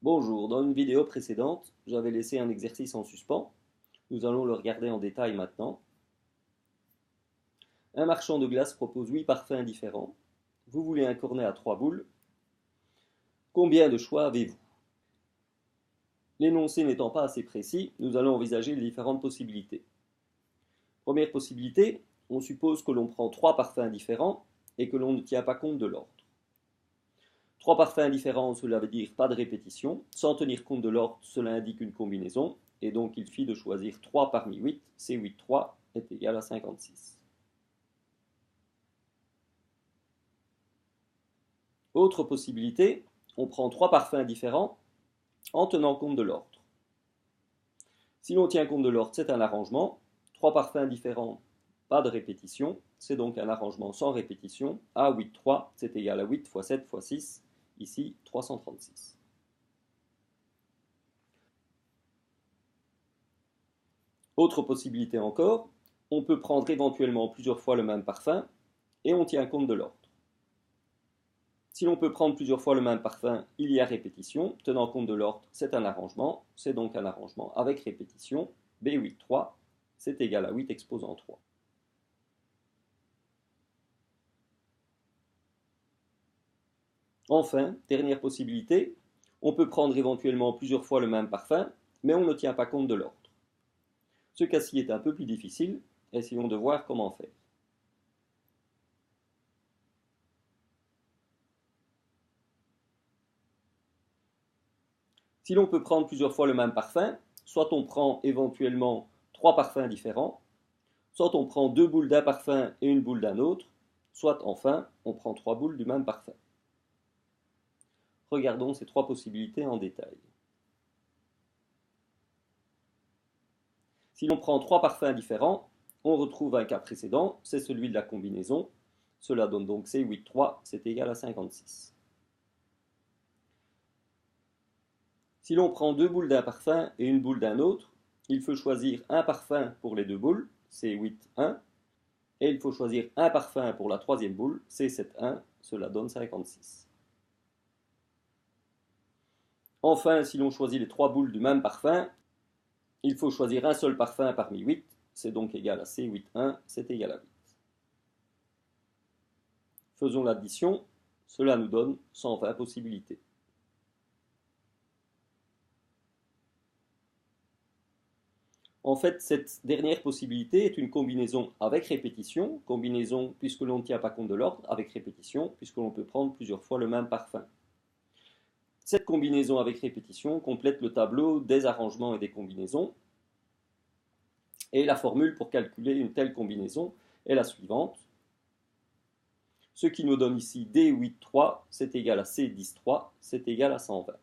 Bonjour, dans une vidéo précédente, j'avais laissé un exercice en suspens. Nous allons le regarder en détail maintenant. Un marchand de glace propose 8 parfums différents. Vous voulez un cornet à 3 boules. Combien de choix avez-vous? L'énoncé n'étant pas assez précis, nous allons envisager les différentes possibilités. Première possibilité, on suppose que l'on prend 3 parfums différents et que l'on ne tient pas compte de l'ordre. 3 parfums différents, cela veut dire pas de répétition. Sans tenir compte de l'ordre, cela indique une combinaison. Et donc il suffit de choisir 3 parmi 8. C'est 8, 3 est égal à 56. Autre possibilité, on prend 3 parfums différents en tenant compte de l'ordre. Si l'on tient compte de l'ordre, c'est un arrangement. 3 parfums différents, pas de répétition. C'est donc un arrangement sans répétition. A 8, 3, c'est égal à 8 fois 7 fois 6. Ici, 336. Autre possibilité encore, on peut prendre éventuellement plusieurs fois le même parfum et on tient compte de l'ordre. Si l'on peut prendre plusieurs fois le même parfum, il y a répétition. Tenant compte de l'ordre, c'est un arrangement. C'est donc un arrangement avec répétition. B8, 3, c'est égal à 8 exposant 3. Enfin, dernière possibilité, on peut prendre éventuellement plusieurs fois le même parfum, mais on ne tient pas compte de l'ordre. Ce cas-ci est un peu plus difficile, essayons de voir comment faire. Si l'on peut prendre plusieurs fois le même parfum, soit on prend éventuellement 3 parfums différents, soit on prend 2 boules d'un parfum et une boule d'un autre, soit enfin on prend 3 boules du même parfum. Regardons ces 3 possibilités en détail. Si l'on prend 3 parfums différents, on retrouve un cas précédent, c'est celui de la combinaison. Cela donne donc C8, 3, c'est égal à 56. Si l'on prend 2 boules d'un parfum et une boule d'un autre, il faut choisir un parfum pour les 2 boules, C8, 1, et il faut choisir un parfum pour la troisième boule, C7, 1, cela donne 56. Enfin, si l'on choisit les 3 boules du même parfum, il faut choisir un seul parfum parmi 8, c'est donc égal à C8, 1, c'est égal à 8. Faisons l'addition, cela nous donne 120 possibilités. En fait, cette dernière possibilité est une combinaison avec répétition, combinaison puisque l'on ne tient pas compte de l'ordre, avec répétition puisque l'on peut prendre plusieurs fois le même parfum. Cette combinaison avec répétition complète le tableau des arrangements et des combinaisons. Et la formule pour calculer une telle combinaison est la suivante. Ce qui nous donne ici D8, 3, c'est égal à C10, 3, c'est égal à 120.